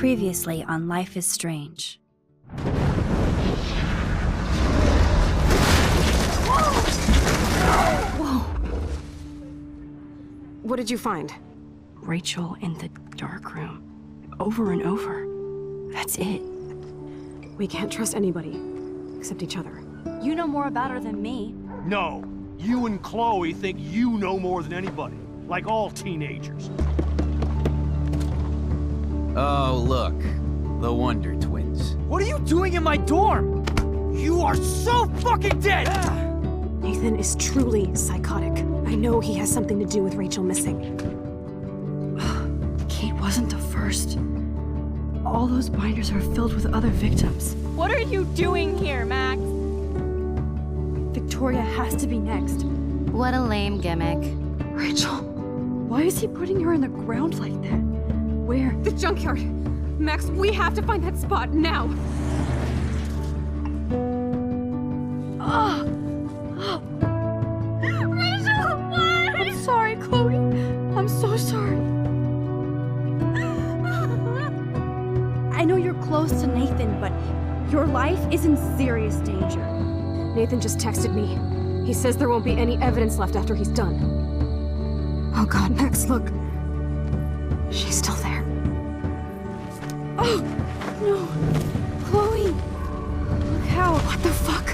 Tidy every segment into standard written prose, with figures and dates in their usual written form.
Previously on Life is Strange. Whoa! What did you find? Rachel in the dark room. Over and over. That's it. We can't trust anybody, except each other. You know more about her than me. No. You and Chloe think you know more than anybody. Like all teenagers. Oh, look. The Wonder Twins. What are you doing in my dorm? You are so fucking dead! Nathan is truly psychotic. I know he has something to do with Rachel missing. Kate wasn't the first. All those binders are filled with other victims. What are you doing here, Max? Victoria has to be next. What a lame gimmick. Rachel, why is he putting her in the ground like that? Where? The junkyard! Max, we have to find that spot now! Rachel, what? I'm sorry, Chloe. I'm so sorry. I know you're close to Nathan, but your life is in serious danger. Nathan just texted me. He says there won't be any evidence left after he's done. Oh god, Max, look. She's still there. Oh, no. Chloe. Look how. What the fuck?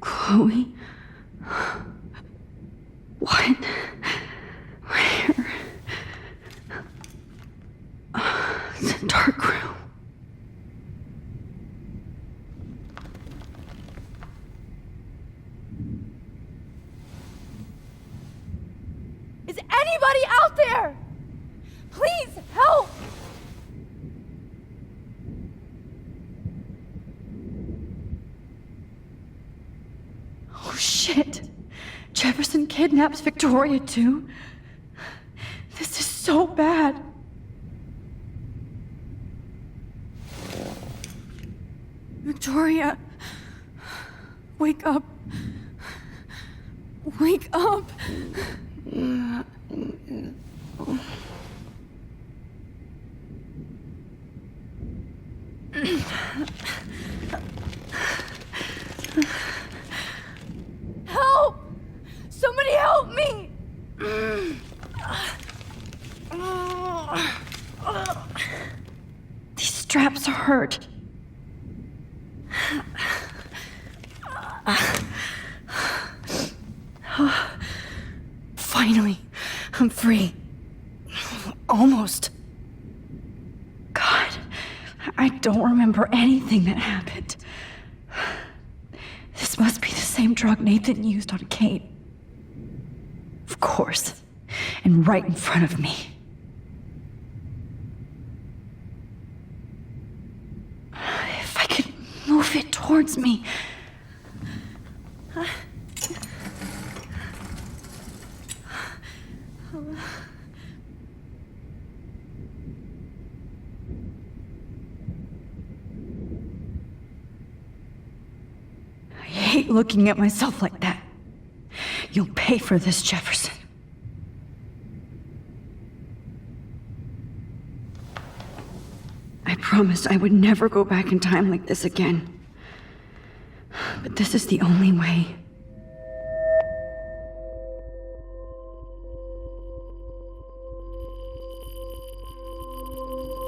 Chloe? What? Where? It's a dark room. Is anybody out there? Please help! Oh shit! Jefferson kidnaps Victoria too? This is so bad. Victoria, wake up. Wake up. These straps hurt. Finally, I'm free. Almost. God, I don't remember anything that happened. This must be the same drug Nathan used on Kate. Of course. And right in front of me. If I could move it towards me. I hate looking at myself like that. You'll pay for this, Jefferson. I promised I would never go back in time like this again. But this is the only way.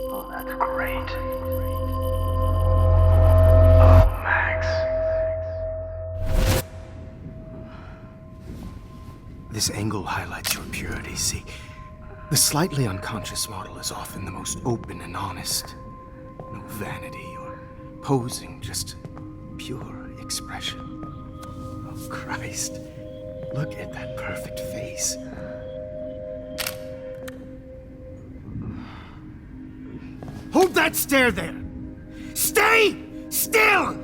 Oh, that's great. Oh, Max. This angle highlights your purity, see? The slightly unconscious model is often the most open and honest. No vanity or posing, just pure expression. Oh, Christ. Look at that perfect face. Hold that stare there! Stay still!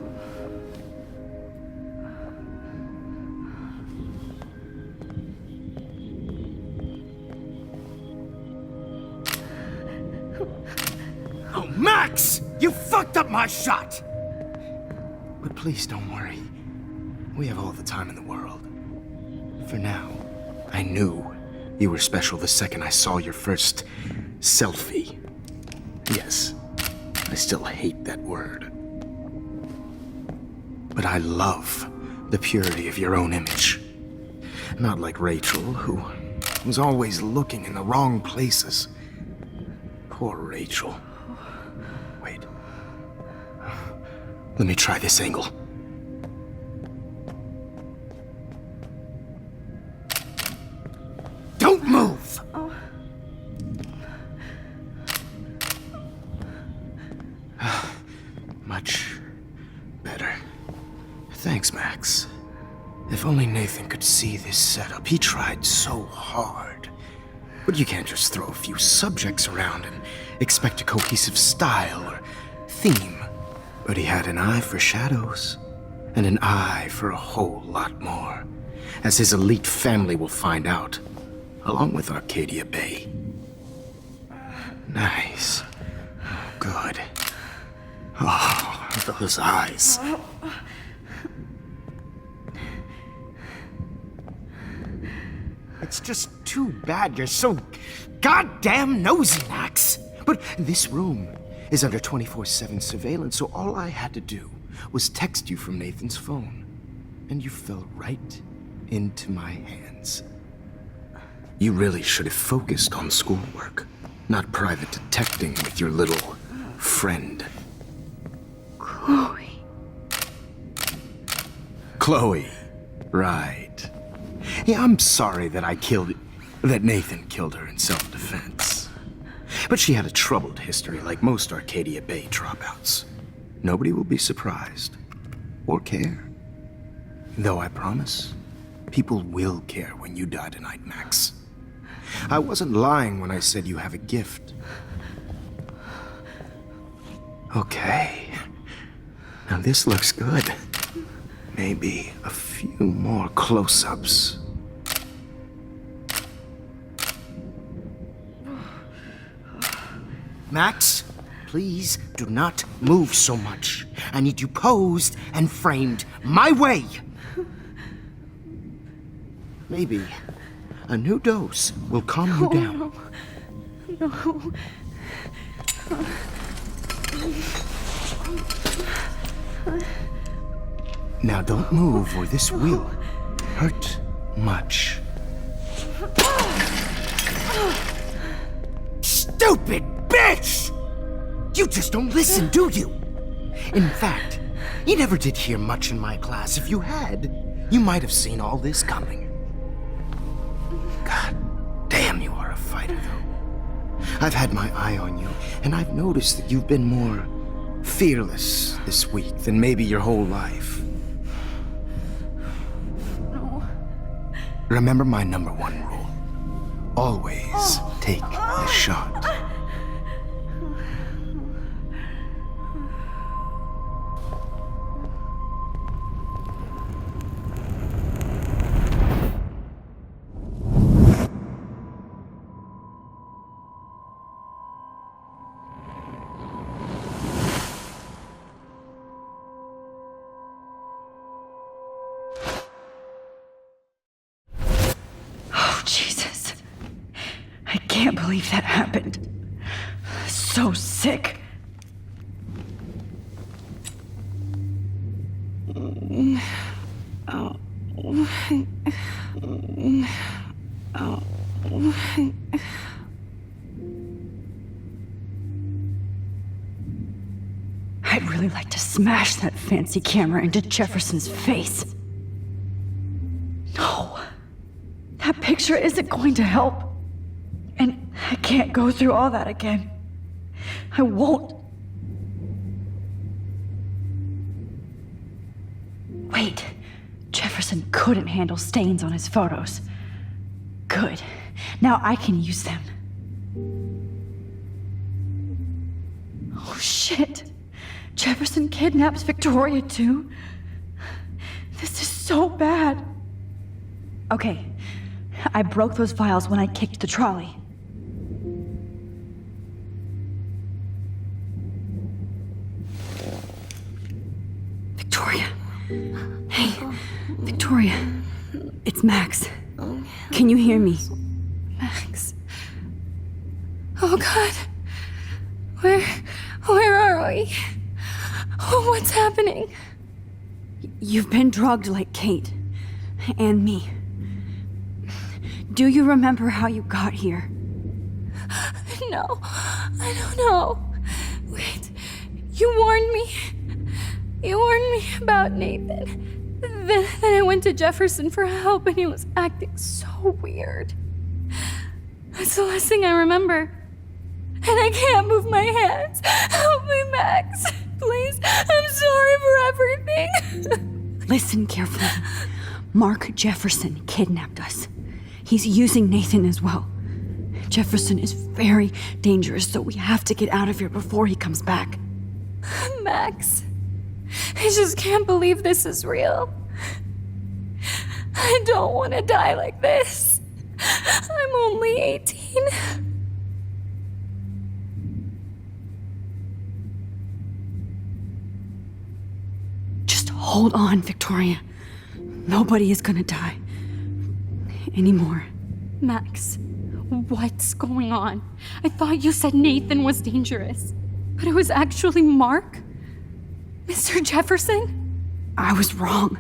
Oh, Max! You fucked up my shot! But please don't worry. We have all the time in the world. For now, I knew you were special the second I saw your first selfie. Yes, I still hate that word. But I love the purity of your own image. Not like Rachel, who was always looking in the wrong places. Poor Rachel. Wait. Let me try this angle. Don't move! Much better. Thanks, Max. If only Nathan could see this setup. He tried so hard. But you can't just throw a few subjects around and expect a cohesive style or theme. But he had an eye for shadows, and an eye for a whole lot more, as his elite family will find out, along with Arcadia Bay. Nice. Good. Oh, those eyes. It's just too bad you're so goddamn nosy, Max. But this room is under 24/7 surveillance, so all I had to do was text you from Nathan's phone. And you fell right into my hands. You really should have focused on schoolwork, not private detecting with your little friend. Chloe. Chloe. Right. Yeah, I'm sorry that Nathan killed her in self-defense. But she had a troubled history like most Arcadia Bay dropouts. Nobody will be surprised. Or care. Though I promise, people will care when you die tonight, Max. I wasn't lying when I said you have a gift. Okay. Now this looks good. Maybe a few more close-ups. Max, please do not move so much. I need you posed and framed my way. Maybe a new dose will calm you down. No. Now don't move or this will hurt much. Stupid! stupid bitch! You just don't listen, do you? In fact, you never did hear much in my class. If you had, you might have seen all this coming. God damn, you are a fighter, though. I've had my eye on you, and I've noticed that you've been more fearless this week than maybe your whole life. No. Remember my #1 rule. Always take the shot. Oh, Jesus. I can't believe that happened. So sick. I'd really like to smash that fancy camera into Jefferson's face. No. That picture isn't going to help. And I can't go through all that again. I won't. Wait. Jefferson couldn't handle stains on his photos. Good. Now I can use them. Oh, shit. Jefferson kidnaps Victoria, too? This is so bad. Okay. I broke those files when I kicked the trolley. Victoria. Hey, Victoria. It's Max. Can you hear me? Max. Oh God. Where are we? Oh, what's happening? You've been drugged like Kate. And me. Do you remember how you got here? No, I don't know. Wait, you warned me. You warned me about Nathan. Then I went to Jefferson for help and he was acting so weird. That's the last thing I remember. And I can't move my hands. Help me, Max. Please, I'm sorry for everything. Listen carefully. Mark Jefferson kidnapped us. He's using Nathan as well. Jefferson is very dangerous, so we have to get out of here before he comes back. Max, I just can't believe this is real. I don't want to die like this. I'm only 18. Just hold on, Victoria. Nobody is gonna die. Anymore. Max, what's going on? I thought you said Nathan was dangerous, but it was actually Mark? Mr. Jefferson? I was wrong.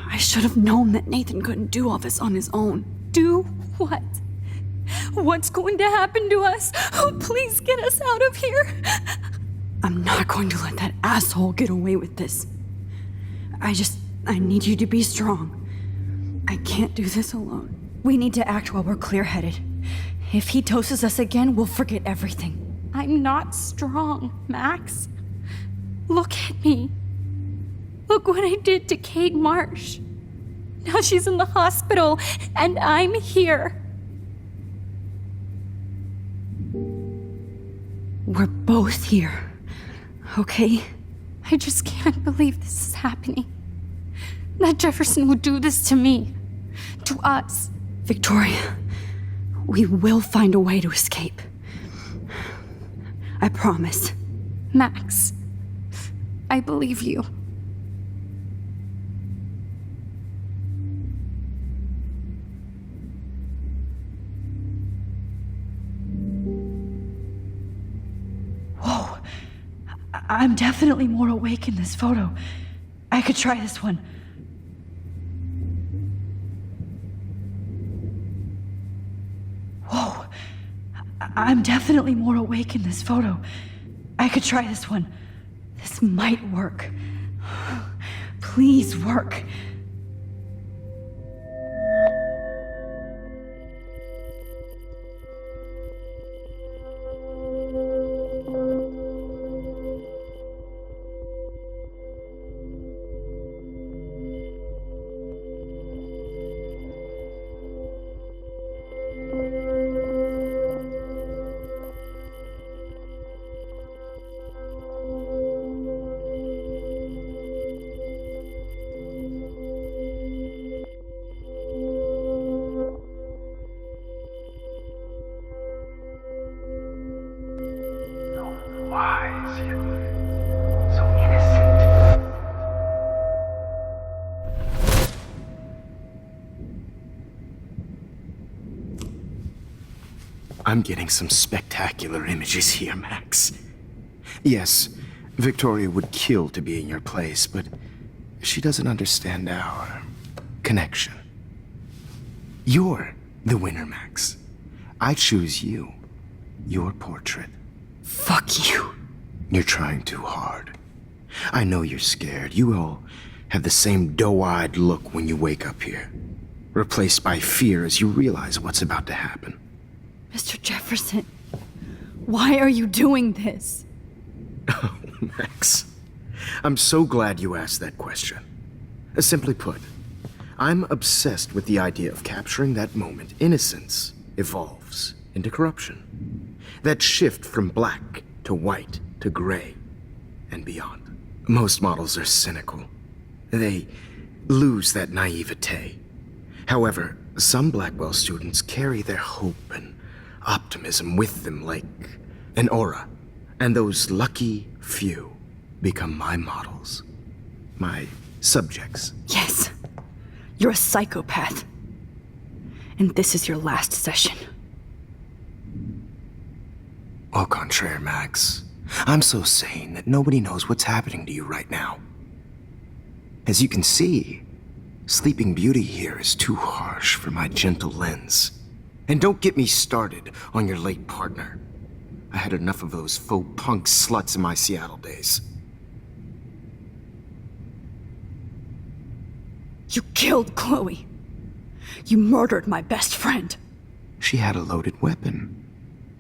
I should have known that Nathan couldn't do all this on his own. Do what? What's going to happen to us? Oh, please get us out of here. I'm not going to let that asshole get away with this. I need you to be strong. I can't do this alone. We need to act while we're clear-headed. If he doses us again, we'll forget everything. I'm not strong, Max. Look at me. Look what I did to Kate Marsh. Now she's in the hospital, and I'm here. We're both here, okay? I just can't believe this is happening. That Jefferson would do this to me. To us. Victoria, we will find a way to escape. I promise. Max, I believe you. Whoa. I'm definitely more awake in this photo. I could try this one. Whoa. I'm definitely more awake in this photo. I could try this one. This might work. Please work. Wise, yet so innocent. I'm getting some spectacular images here, Max. Yes, Victoria would kill to be in your place, but she doesn't understand our connection. You're the winner, Max. I choose you. Your portrait. Fuck you. You're trying too hard. I know you're scared. You all have the same doe-eyed look when you wake up here, replaced by fear as you realize what's about to happen. Mr. Jefferson, why are you doing this? Oh, Max. I'm so glad you asked that question. Simply put, I'm obsessed with the idea of capturing that moment innocence evolves into corruption. That shift from black to white to gray and beyond. Most models are cynical. They lose that naivete. However, some Blackwell students carry their hope and optimism with them like an aura. And those lucky few become my models. My subjects. Yes, you're a psychopath. And this is your last session. Au contraire, Max. I'm so sane that nobody knows what's happening to you right now. As you can see, Sleeping Beauty here is too harsh for my gentle lens. And don't get me started on your late partner. I had enough of those faux punk sluts in my Seattle days. You killed Chloe. You murdered my best friend. She had a loaded weapon.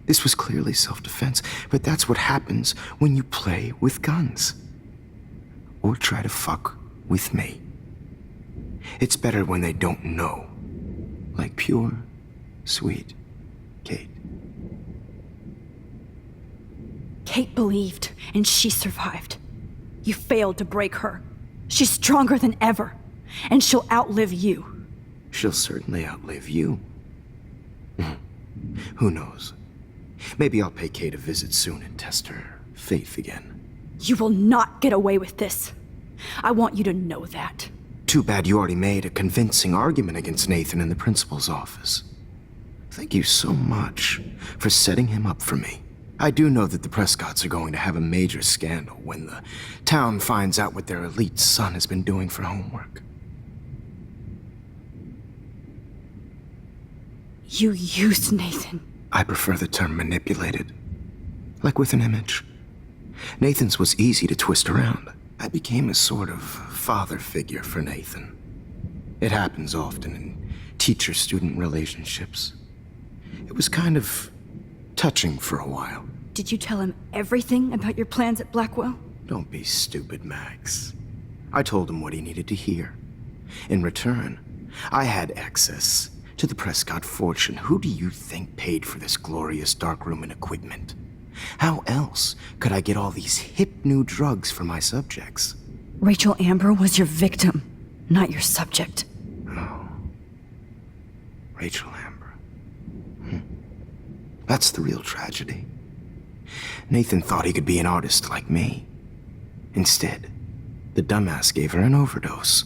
This was clearly self-defense, but that's what happens when you play with guns. Or try to fuck with me. It's better when they don't know. Like pure, sweet Kate. Kate believed, and she survived. You failed to break her. She's stronger than ever, and she'll outlive you. She'll certainly outlive you. Who knows? Maybe I'll pay Kate a visit soon and test her faith again. You will not get away with this. I want you to know that. Too bad you already made a convincing argument against Nathan in the principal's office. Thank you so much for setting him up for me. I do know that the Prescotts are going to have a major scandal when the town finds out what their elite son has been doing for homework. You used Nathan. I prefer the term manipulated. Like with an image. Nathan's was easy to twist around. I became a sort of father figure for Nathan. It happens often in teacher-student relationships. It was kind of touching for a while. Did you tell him everything about your plans at Blackwell? Don't be stupid, Max. I told him what he needed to hear. In return, I had access to the Prescott fortune. Who do you think paid for this glorious darkroom and equipment? How else could I get all these hip new drugs for my subjects? Rachel Amber was your victim, not your subject. Oh. Rachel Amber. That's the real tragedy. Nathan thought he could be an artist like me. Instead, the dumbass gave her an overdose.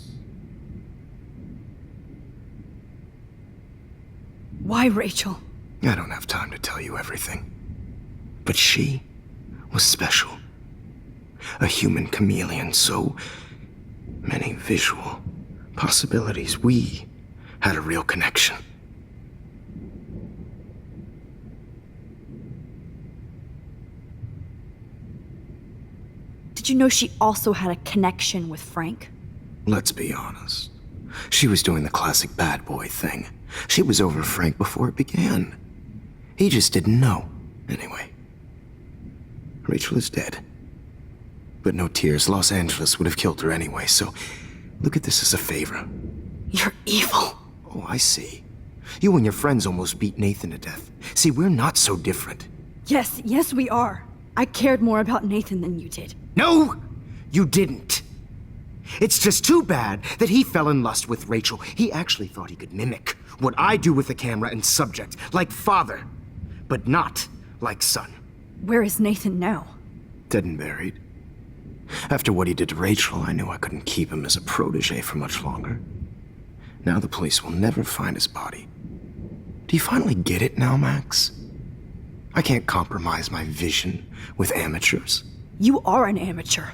Why Rachel? I don't have time to tell you everything. But she was special. A human chameleon, so many visual possibilities. We had a real connection. Did you know she also had a connection with Frank? Let's be honest. She was doing the classic bad boy thing. She was over Frank before it began. He just didn't know. Anyway, Rachel is dead. But no tears. Los Angeles would have killed her anyway, so look at this as a favor. You're evil. Oh, I see. You and your friends almost beat Nathan to death. See, we're not so different. Yes, we are. I cared more about Nathan than you did. No, you didn't. It's just too bad that he fell in lust with Rachel. He actually thought he could mimic what I do with the camera and subject, like father, but not like son. Where is Nathan now? Dead and buried. After what he did to Rachel, I knew I couldn't keep him as a protege for much longer. Now the police will never find his body. Do you finally get it now, Max? I can't compromise my vision with amateurs. You are an amateur.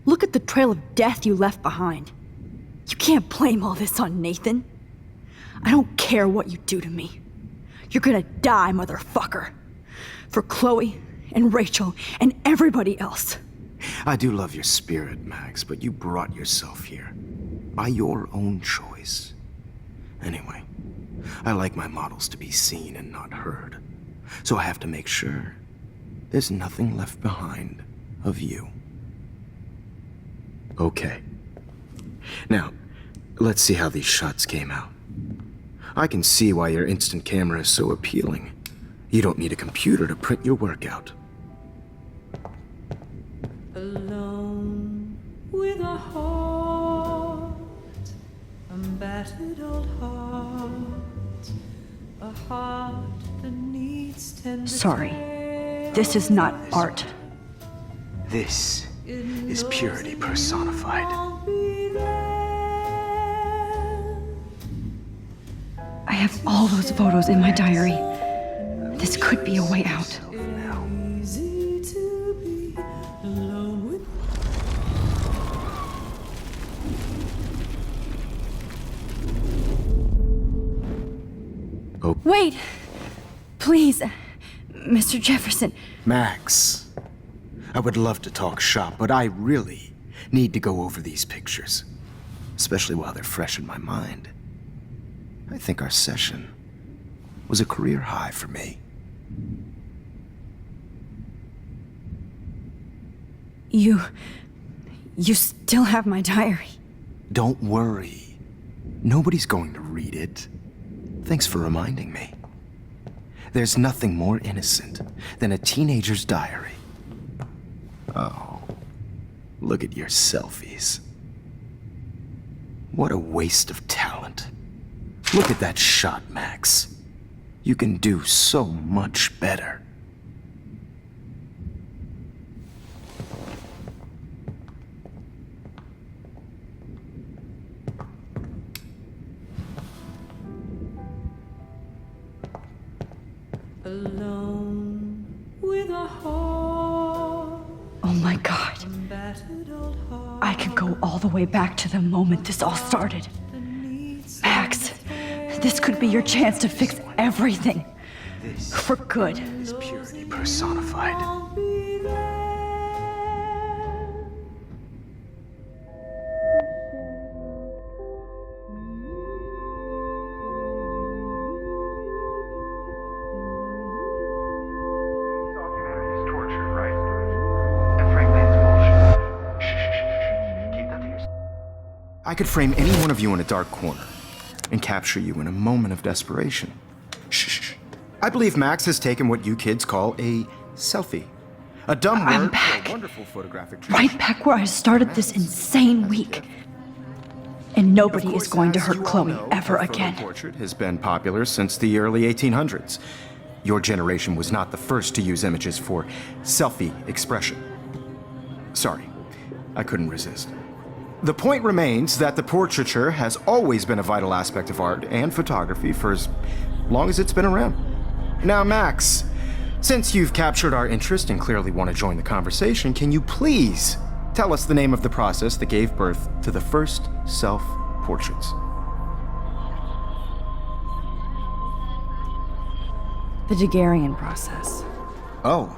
Look at the trail of death you left behind. You can't blame all this on Nathan. I don't care what you do to me. You're gonna die, motherfucker. For Chloe and Rachel and everybody else. I do love your spirit, Max, but you brought yourself here. By your own choice. Anyway, I like my models to be seen and not heard. So I have to make sure there's nothing left behind of you. Okay. Now, let's see how these shots came out. I can see why your instant camera is so appealing. You don't need a computer to print your work out. Alone with a heart, a battered old heart, a heart that needs tender. Sorry. This is not art. This is purity personified. I have all those photos in my diary. This could be a way out. Oh. Wait! Please, Mr. Jefferson. Max, I would love to talk shop, but I really need to go over these pictures. Especially while they're fresh in my mind. I think our session was a career high for me. You still have my diary. Don't worry. Nobody's going to read it. Thanks for reminding me. There's nothing more innocent than a teenager's diary. Oh, look at your selfies. What a waste of talent. Look at that shot, Max. You can do so much better. Alone with a heart. Oh my God. I can go all the way back to the moment this all started. Max, this could be your chance to fix everything. For good. This is purity personified. I could frame any one of you in a dark corner and capture you in a moment of desperation. Shh. I believe Max has taken what you kids call a selfie. A dumb I'm word back. for a wonderful photographic Right back where I started this insane week. And nobody is going to hurt Chloe ever again. Portrait has been popular since the early 1800s. Your generation was not the first to use images for selfie expression. Sorry, I couldn't resist. The point remains that the portraiture has always been a vital aspect of art and photography for as long as it's been around. Now, Max, since you've captured our interest and clearly want to join the conversation, can you please tell us the name of the process that gave birth to the first self-portraits? The Daguerrean process. Oh,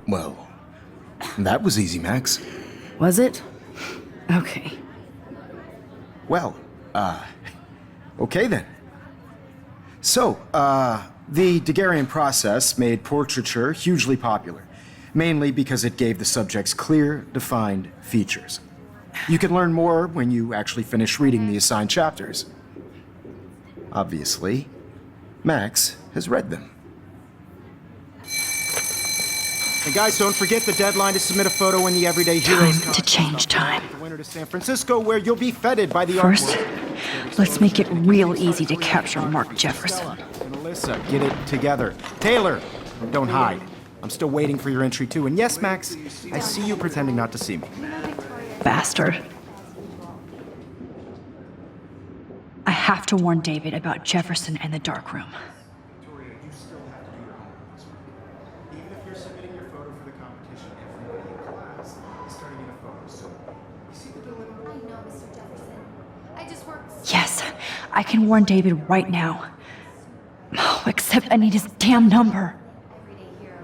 well, That was easy, Max. Was it? Okay. Well, okay then. So, the Daguerrean process made portraiture hugely popular, mainly because it gave the subjects clear, defined features. You can learn more when you actually finish reading the assigned chapters. Obviously, Max has read them. And guys, don't forget the deadline to submit a photo in the Everyday Heroes Time to change time. The winter to San Francisco, where you'll be feted by the First, artwork. let's make it real easy to capture Mark Jefferson. And Alyssa, get it together. Taylor, don't hide. I'm still waiting for your entry too. And yes, Max, I see you pretending not to see me. Bastard. I have to warn David about Jefferson and the dark room. Victoria, you still have to do your homework this week. Even if you're submitting your photo for the competition, everybody in class is turning in a photo. So, you see the dilemma? I know, Mr. Jefferson. I just worked. Yes, I can warn David right now. Oh, except I need his damn number.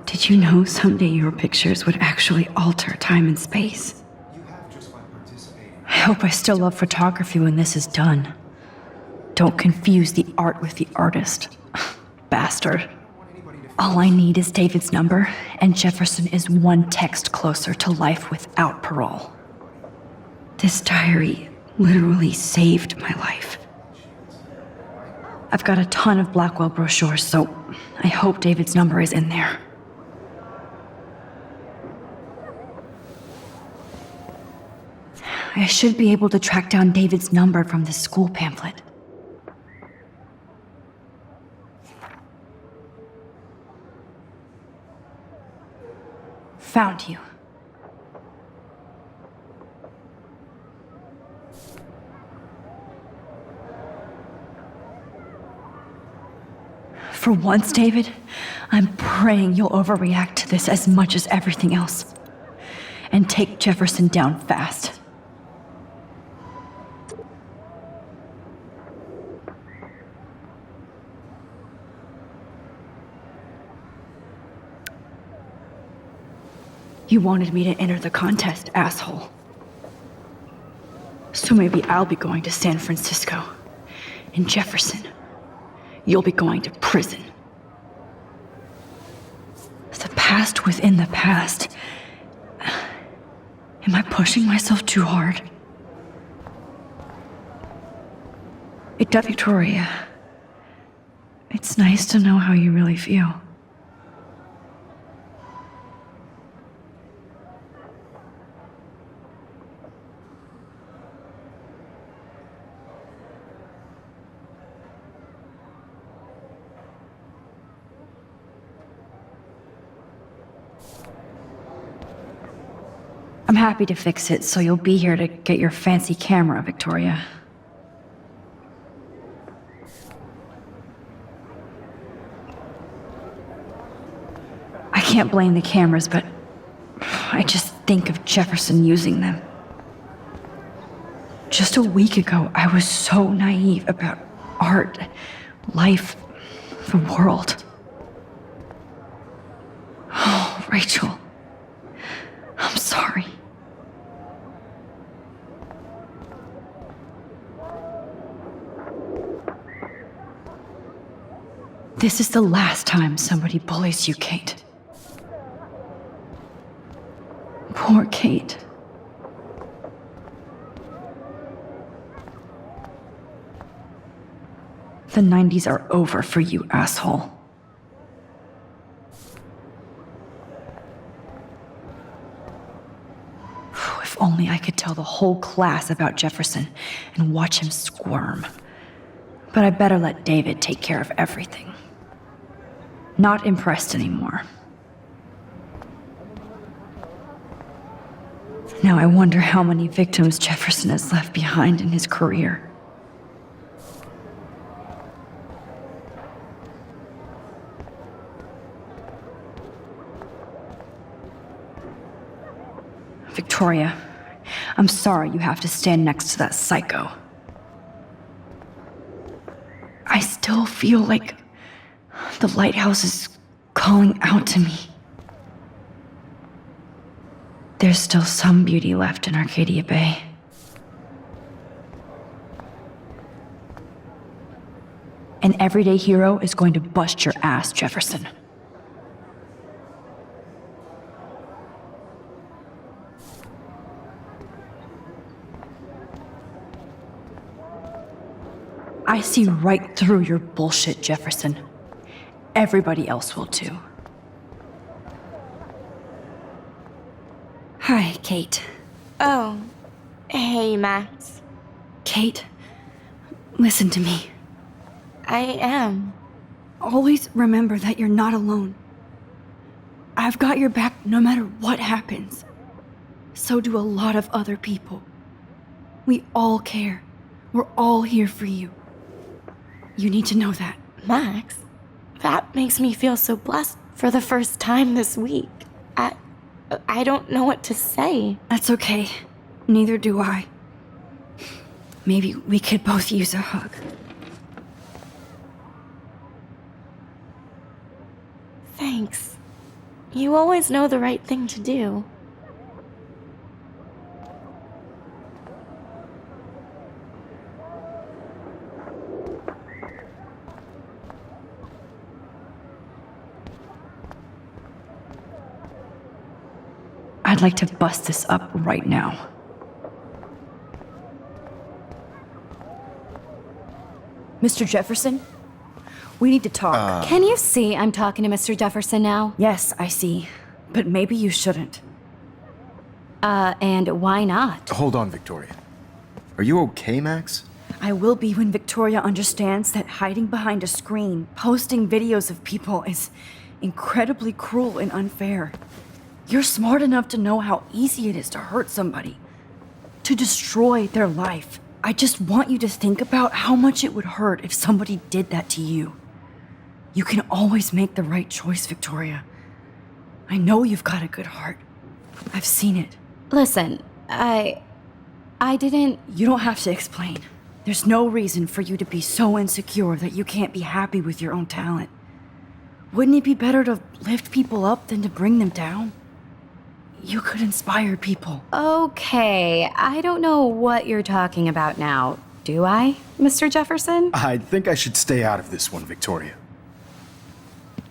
Did you know someday your pictures would actually alter time and space? You have just by participating. I hope I still love photography when this is done. Don't confuse the art with the artist. Bastard. All I need is David's number, and Jefferson is one text closer to life without parole. This diary literally saved my life. I've got a ton of Blackwell brochures, so I hope David's number is in there. I should be able to track down David's number from the school pamphlet. Found you. For once, David, I'm praying you'll overreact to this as much as everything else. And take Jefferson down fast. You wanted me to enter the contest, asshole. So maybe I'll be going to San Francisco. And Jefferson, you'll be going to prison. The past within the past. Am I pushing myself too hard? Victoria, it's nice to know how you really feel. I'm happy to fix it, so you'll be here to get your fancy camera, Victoria. I can't blame the cameras, but I just think of Jefferson using them. Just a week ago, I was so naive about art, life, the world. Oh, Rachel. I'm sorry. This is the last time somebody bullies you, Kate. Poor Kate. The 90s are over for you, asshole. If only I could tell the whole class about Jefferson and watch him squirm. But I better let David take care of everything. Not impressed anymore. Now I wonder how many victims Jefferson has left behind in his career. Victoria, I'm sorry you have to stand next to that psycho. I still feel like the lighthouse is calling out to me. There's still some beauty left in Arcadia Bay. An everyday hero is going to bust your ass, Jefferson. I see right through your bullshit, Jefferson. Everybody else will too. Hi, Kate. Oh, hey, Max. Kate, listen to me. I am. Always remember that you're not alone. I've got your back no matter what happens. So do a lot of other people. We all care. We're all here for you. You need to know that. Max, that makes me feel so blessed for the first time this week. I don't know what to say. That's okay. Neither do I. Maybe we could both use a hug. Thanks. You always know the right thing to do. I'd like to bust this up right now. Mr. Jefferson? We need to talk. Can you see I'm talking to Mr. Jefferson now? Yes, I see. But maybe you shouldn't. And why not? Hold on, Victoria. Are you okay, Max? I will be when Victoria understands that hiding behind a screen, posting videos of people is incredibly cruel and unfair. You're smart enough to know how easy it is to hurt somebody, to destroy their life. I just want you to think about how much it would hurt if somebody did that to you. You can always make the right choice, Victoria. I know you've got a good heart. I've seen it. Listen, I didn't... You don't have to explain. There's no reason for you to be so insecure that you can't be happy with your own talent. Wouldn't it be better to lift people up than to bring them down? You could inspire people. Okay, I don't know what you're talking about now, do I, Mr. Jefferson? I think I should stay out of this one, Victoria.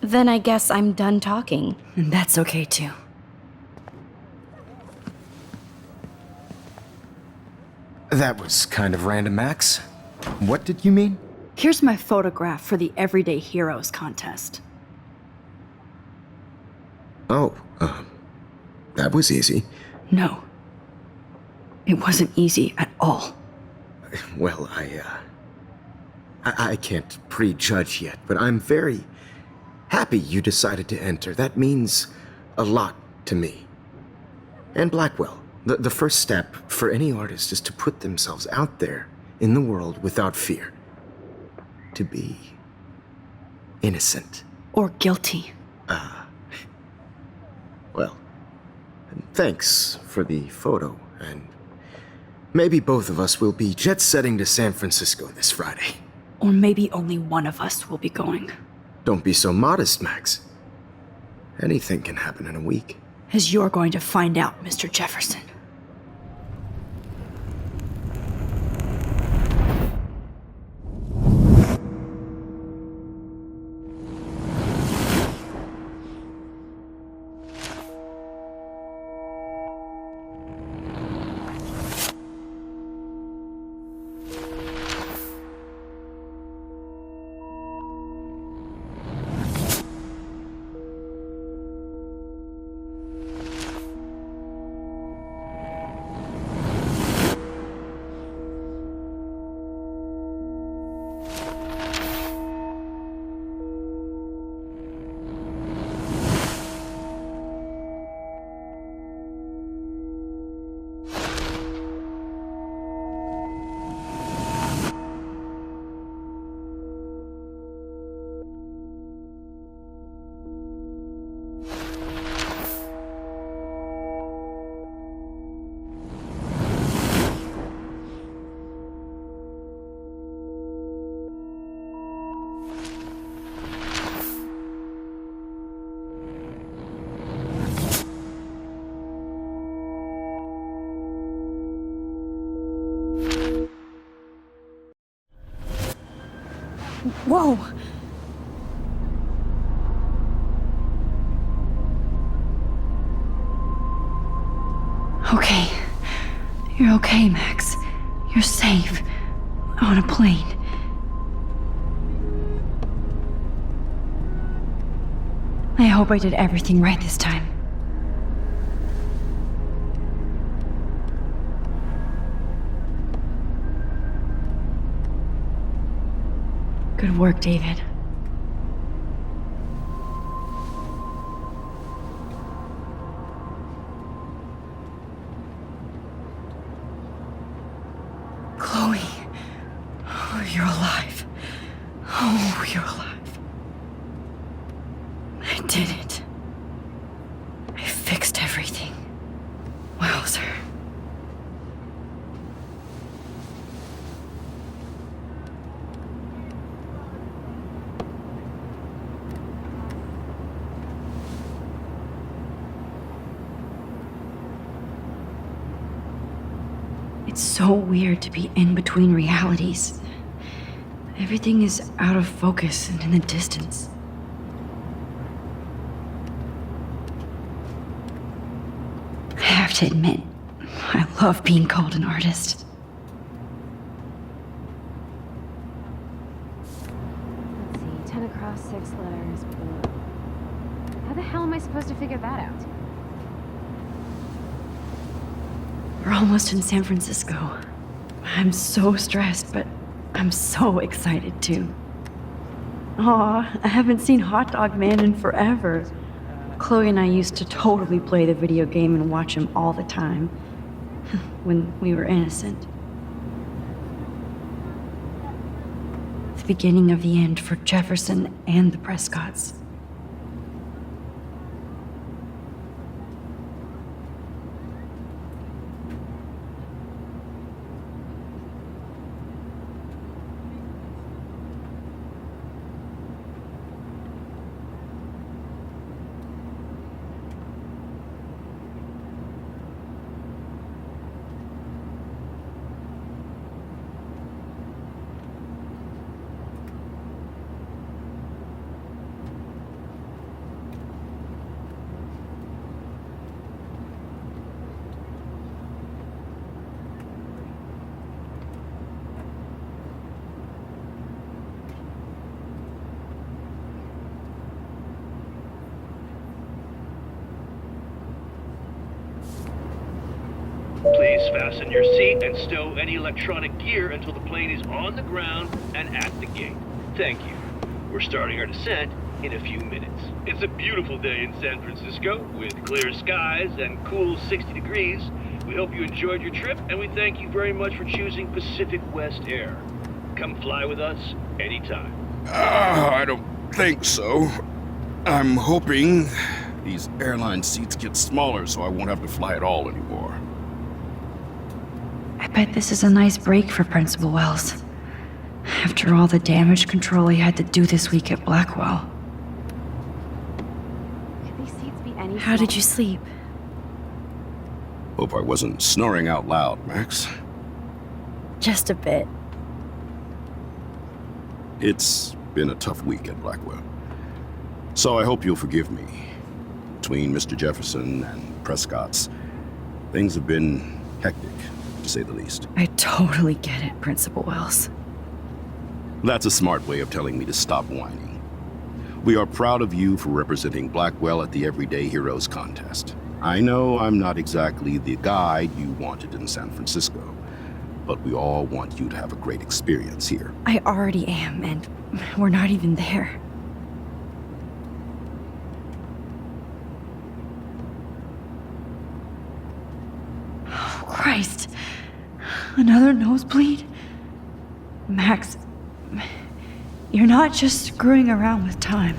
Then I guess I'm done talking. And that's okay too. That was kind of random, Max. What did you mean? Here's my photograph for the Everyday Heroes contest. Oh, that was easy. No. It wasn't easy at all. Well, I can't prejudge yet, but I'm very happy you decided to enter. That means a lot to me. And Blackwell. The first step for any artist is to put themselves out there in the world without fear. To be innocent. Or guilty. Well, thanks for the photo, and maybe both of us will be jet-setting to San Francisco this Friday. Or maybe only one of us will be going. Don't be so modest, Max. Anything can happen in a week. As you're going to find out, Mr. Jefferson. Whoa! Okay. You're okay, Max. You're safe. On a plane. I hope I did everything right this time. Good work, David. Chloe. Oh, you're alive. Oh, you're alive. I did it. I fixed everything. Wowzer. It's so weird to be in between realities. Everything is out of focus and in the distance. I have to admit, I love being called an artist. Let's see, 10 across, 6 letters. How the hell am I supposed to figure that out? We're almost in San Francisco. I'm so stressed, but I'm so excited too. Aw, I haven't seen Hot Dog Man in forever. Chloe and I used to totally play the video game and watch him all the time. When we were innocent. The beginning of the end for Jefferson and the Prescotts. Please fasten your seat and stow any electronic gear until the plane is on the ground and at the gate. Thank you. We're starting our descent in a few minutes. It's a beautiful day in San Francisco with clear skies and cool 60 degrees. We hope you enjoyed your trip, and we thank you very much for choosing Pacific West Air. Come fly with us anytime. I don't think so. I'm hoping these airline seats get smaller so I won't have to fly at all anymore. I bet this is a nice break for Principal Wells. After all the damage control he had to do this week at Blackwell. Could these seats be any How did you sleep? Hope I wasn't snoring out loud, Max. Just a bit. It's been a tough week at Blackwell. So I hope you'll forgive me. Between Mr. Jefferson and Prescott's, things have been hectic, to say the least. I totally get it, Principal Wells. That's a smart way of telling me to stop whining. We are proud of you for representing Blackwell at the Everyday Heroes contest. I know I'm not exactly the guide you wanted in San Francisco, but we all want you to have a great experience here. I already am, and we're not even there. Oh, Christ. Another nosebleed? Max, you're not just screwing around with time.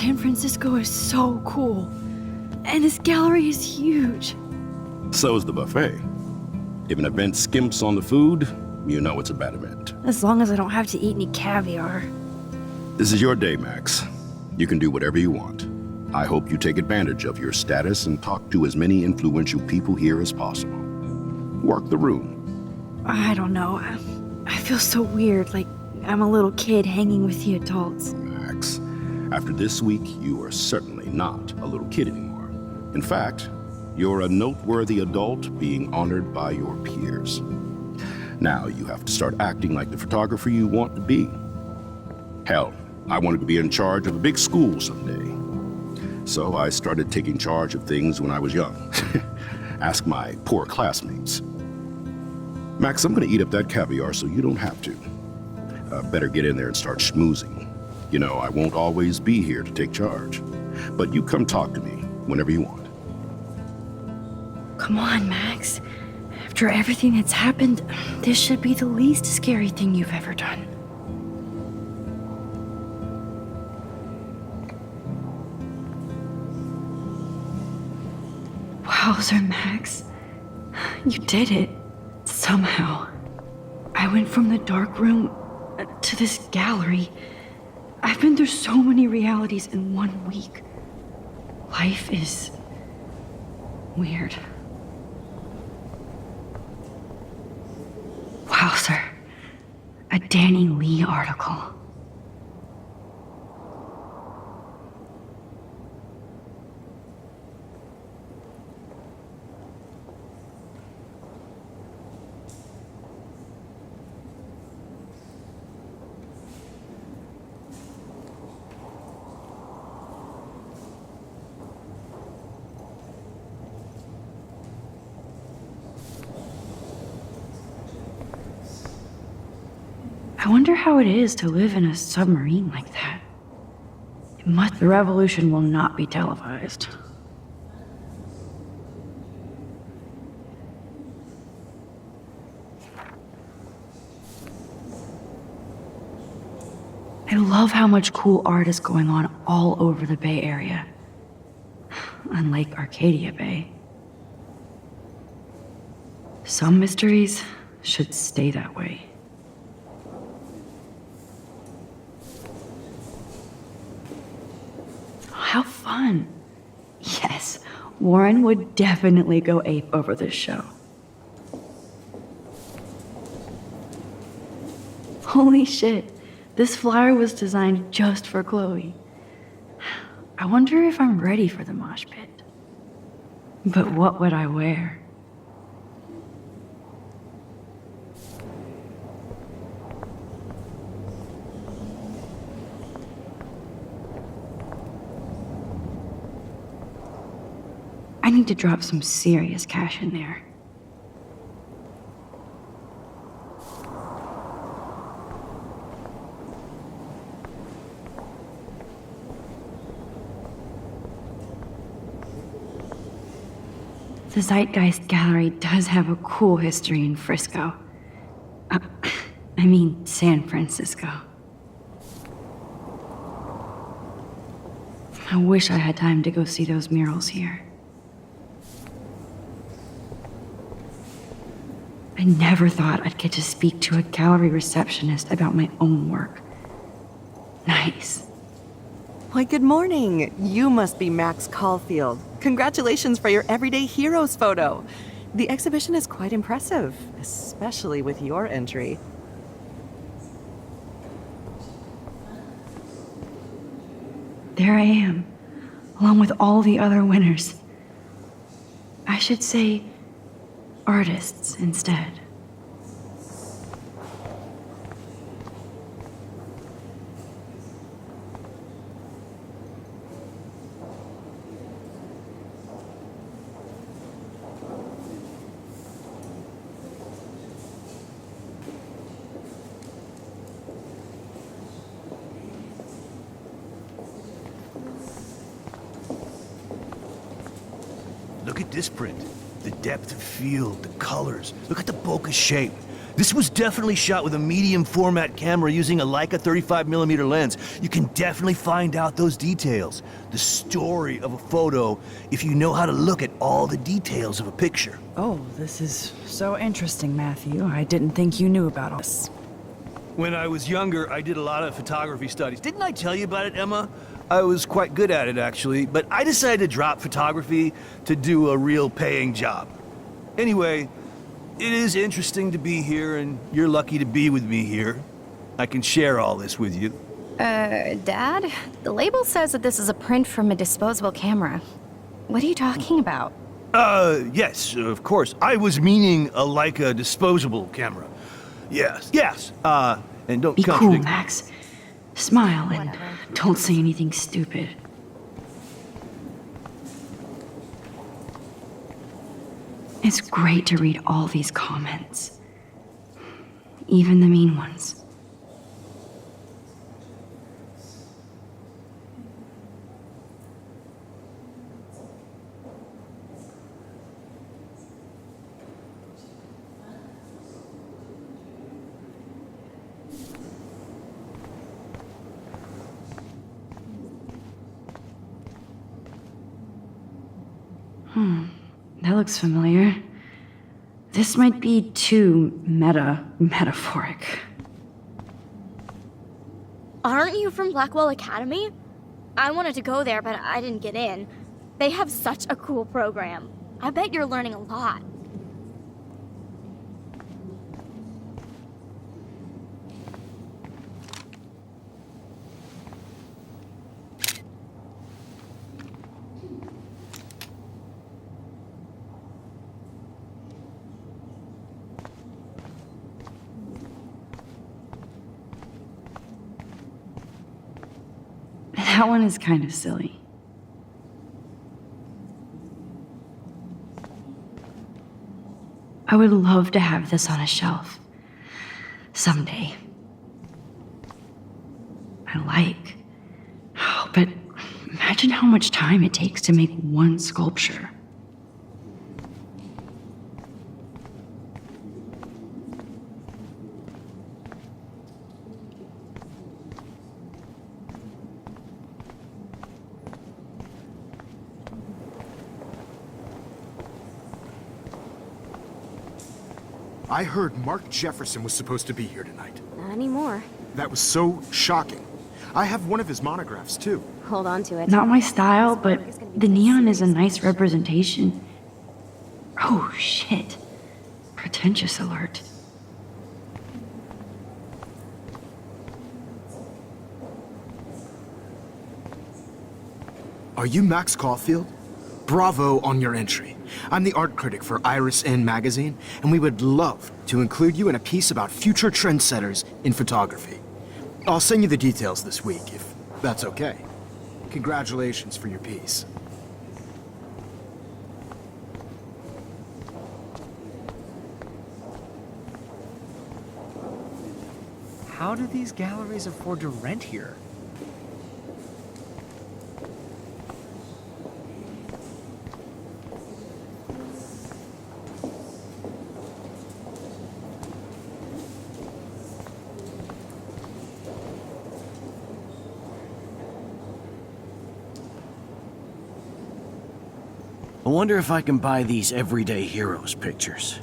San Francisco is so cool. And this gallery is huge. So is the buffet. If an event skimps on the food, you know it's a bad event. As long as I don't have to eat any caviar. This is your day, Max. You can do whatever you want. I hope you take advantage of your status and talk to as many influential people here as possible. Work the room. I don't know. I feel so weird, like I'm a little kid hanging with the adults. Max, after this week, you are certainly not a little kid anymore. In fact, you're a noteworthy adult being honored by your peers. Now you have to start acting like the photographer you want to be. Hell, I wanted to be in charge of a big school someday. So I started taking charge of things when I was young. Ask my poor classmates. Max, I'm gonna eat up that caviar so you don't have to. Better get in there and start schmoozing. You know, I won't always be here to take charge. But you come talk to me whenever you want. Come on, Max. After everything that's happened, this should be the least scary thing you've ever done. Wowzer, Max. You did it. Somehow. I went from the dark room to this gallery. I've been through so many realities in 1 week. Life is weird. Wowzer. A Danny Lee article. I wonder how it is to live in a submarine like that. The revolution will not be televised. I love how much cool art is going on all over the Bay Area. Unlike Arcadia Bay. Some mysteries should stay that way. How fun. Yes, Warren would definitely go ape over this show. Holy shit, this flyer was designed just for Chloe. I wonder if I'm ready for the mosh pit. But what would I wear? I need to drop some serious cash in there. The Zeitgeist Gallery does have a cool history in Frisco. I mean, San Francisco. I wish I had time to go see those murals here. I never thought I'd get to speak to a gallery receptionist about my own work. Nice. Why, good morning. You must be Max Caulfield. Congratulations for your Everyday Heroes photo. The exhibition is quite impressive, especially with your entry. There I am, along with all the other winners. I should say artists instead. Look at this print. The depth of field, the colors. Look at the bokeh shape. This was definitely shot with a medium format camera using a Leica 35mm lens. You can definitely find out those details. The story of a photo if you know how to look at all the details of a picture. Oh, this is so interesting, Matthew. I didn't think you knew about all this. When I was younger, I did a lot of photography studies. Didn't I tell you about it, Emma? I was quite good at it, actually, but I decided to drop photography to do a real paying job. Anyway, it is interesting to be here, and you're lucky to be with me here. I can share all this with you. Dad? The label says that this is a print from a disposable camera. What are you talking about? Yes, of course. I was meaning a Leica disposable camera. Yes. And don't Be cool, contradict. Max. Smile and don't say anything stupid. It's great to read all these comments. Even the mean ones. That looks familiar. This might be too metaphoric. Aren't you from Blackwell Academy? I wanted to go there, but I didn't get in. They have such a cool program. I bet you're learning a lot. That one is kind of silly. I would love to have this on a shelf. Someday. But imagine how much time it takes to make one sculpture. I heard Mark Jefferson was supposed to be here tonight. Not anymore. That was so shocking. I have one of his monographs, too. Hold on to it. Not my style, but the neon is a nice representation. Oh, shit. Pretentious alert. Are you Max Caulfield? Bravo on your entry. I'm the art critic for Iris N magazine, and we would love to include you in a piece about future trendsetters in photography. I'll send you the details this week, if that's okay. Congratulations for your piece. How do these galleries afford to rent here? I wonder if I can buy these everyday heroes pictures.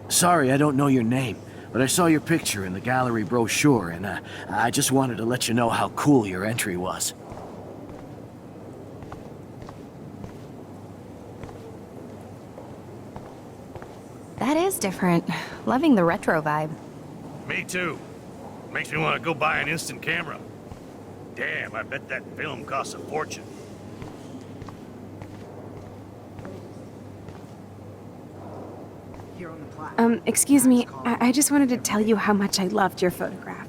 Sorry, I don't know your name, but I saw your picture in the gallery brochure, and I just wanted to let you know how cool your entry was. That is different. Loving the retro vibe. Me too. Makes me want to go buy an instant camera. Damn, I bet that film costs a fortune. Excuse me, I just wanted to tell you how much I loved your photograph.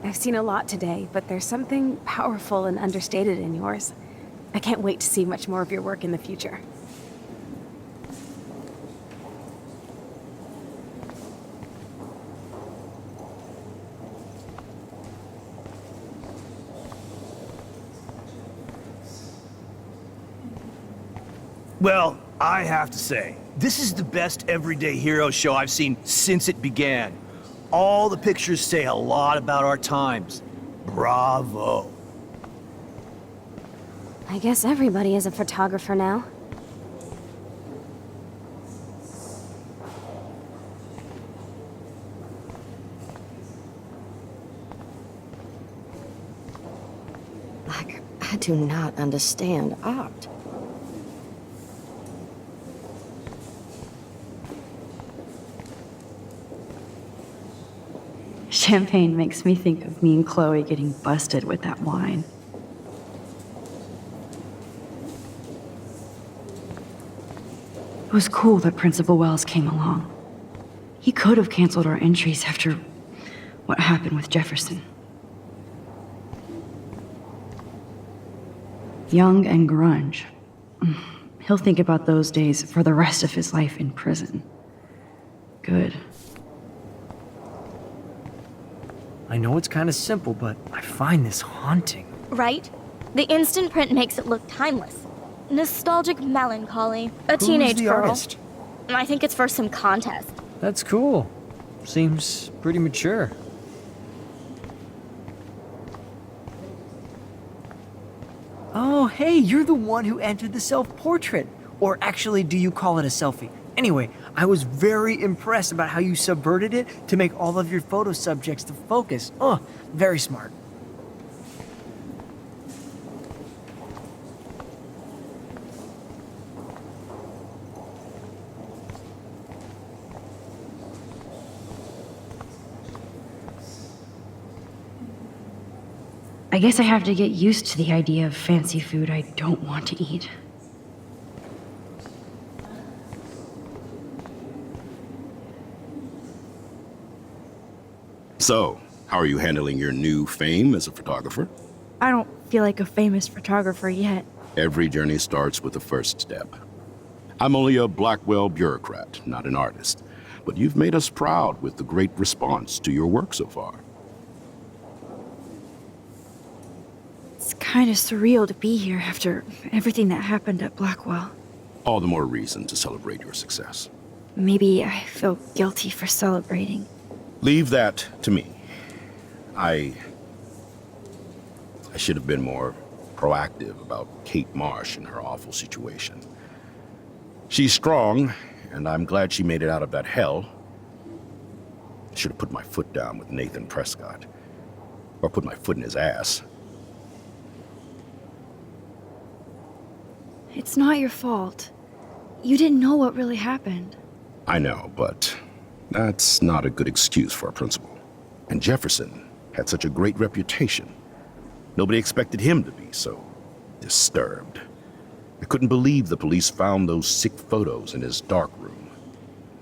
I've seen a lot today, but there's something powerful and understated in yours. I can't wait to see much more of your work in the future. Well, I have to say, this is the best everyday hero show I've seen since it began. All the pictures say a lot about our times. Bravo. I guess everybody is a photographer now. I do not understand art. Champagne makes me think of me and Chloe getting busted with that wine. It was cool that Principal Wells came along. He could have canceled our entries after what happened with Jefferson. Young and grunge. He'll think about those days for the rest of his life in prison. Good. I know it's kind of simple, but I find this haunting. Right? The instant print makes it look timeless. Nostalgic melancholy. A Who's teenage the girl. artist? I think it's for some contest. That's cool. Seems pretty mature. Oh, hey, you're the one who entered the self-portrait. Or actually, do you call it a selfie? Anyway, I was very impressed about how you subverted it to make all of your photo subjects the focus. Oh, very smart. I guess I have to get used to the idea of fancy food I don't want to eat. So, how are you handling your new fame as a photographer? I don't feel like a famous photographer yet. Every journey starts with the first step. I'm only a Blackwell bureaucrat, not an artist. But you've made us proud with the great response to your work so far. It's kind of surreal to be here after everything that happened at Blackwell. All the more reason to celebrate your success. Maybe I feel guilty for celebrating. Leave that to me. I should have been more proactive about Kate Marsh and her awful situation. She's strong, and I'm glad she made it out of that hell. I should have put my foot down with Nathan Prescott. Or put my foot in his ass. It's not your fault. You didn't know what really happened. I know, but that's not a good excuse for a principal. And Jefferson had such a great reputation. Nobody expected him to be so disturbed. I couldn't believe the police found those sick photos in his dark room.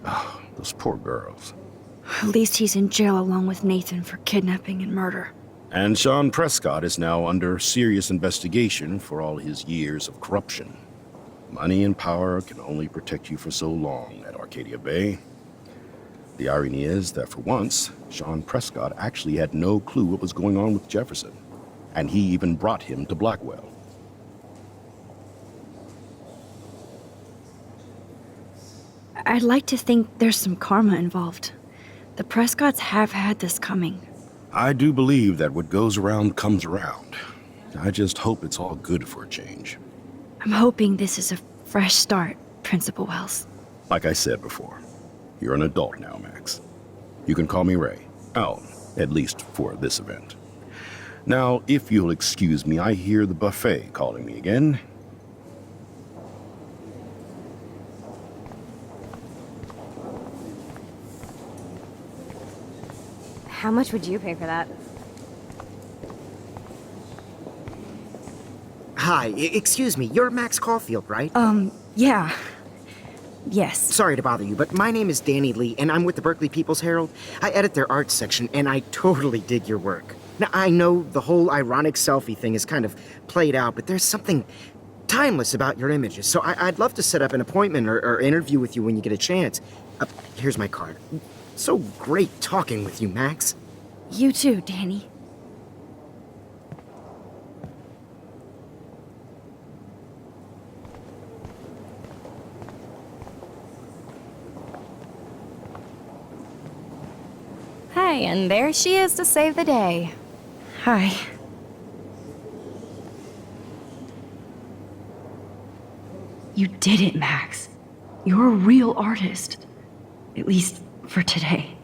Oh, those poor girls. At least he's in jail along with Nathan for kidnapping and murder. And Sean Prescott is now under serious investigation for all his years of corruption. Money and power can only protect you for so long at Arcadia Bay. The irony is that for once, Sean Prescott actually had no clue what was going on with Jefferson. And he even brought him to Blackwell. I'd like to think there's some karma involved. The Prescotts have had this coming. I do believe that what goes around comes around. I just hope it's all good for a change. I'm hoping this is a fresh start, Principal Wells. Like I said before, you're an adult now, Max. You can call me Ray. Oh, at least for this event. Now, if you'll excuse me, I hear the buffet calling me again. How much would you pay for that? Hi, excuse me, you're Max Caulfield, right? Yeah. Yes. Sorry to bother you, but my name is Danny Lee, and I'm with the Berkeley People's Herald. I edit their arts section, and I totally dig your work. Now, I know the whole ironic selfie thing is kind of played out, but there's something timeless about your images, so I'd love to set up an appointment or interview with you when you get a chance. Here's my card. So great talking with you, Max. You too, Danny. and there she is to save the day. Hi. You did it, Max. You're a real artist. At least for today.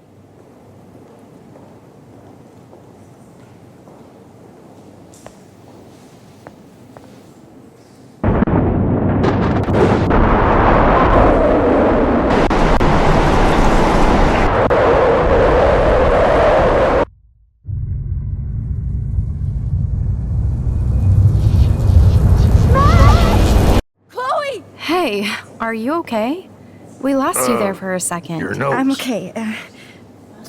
Hey, are you okay? We lost you there for a second. Your notes. I'm okay.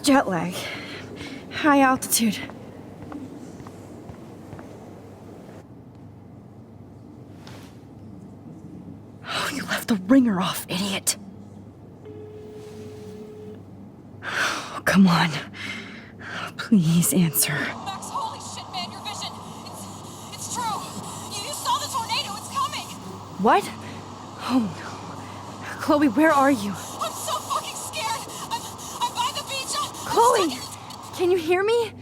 Jet lag. High altitude. Oh, you left the ringer off, idiot. Oh, come on. Please answer. Max, holy shit, man, your vision. It's true. You saw the tornado. It's coming. What? Oh no. Chloe, where are you? I'm so fucking scared. I'm by the beach. Chloe! Can you hear me?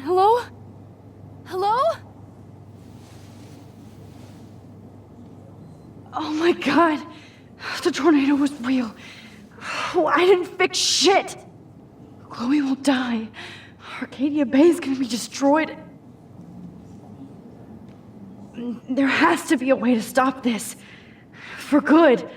Hello? Hello? Oh my god. The tornado was real. Oh, I didn't fix shit. Chloe will die. Arcadia Bay is gonna be destroyed. There has to be a way to stop this. For good.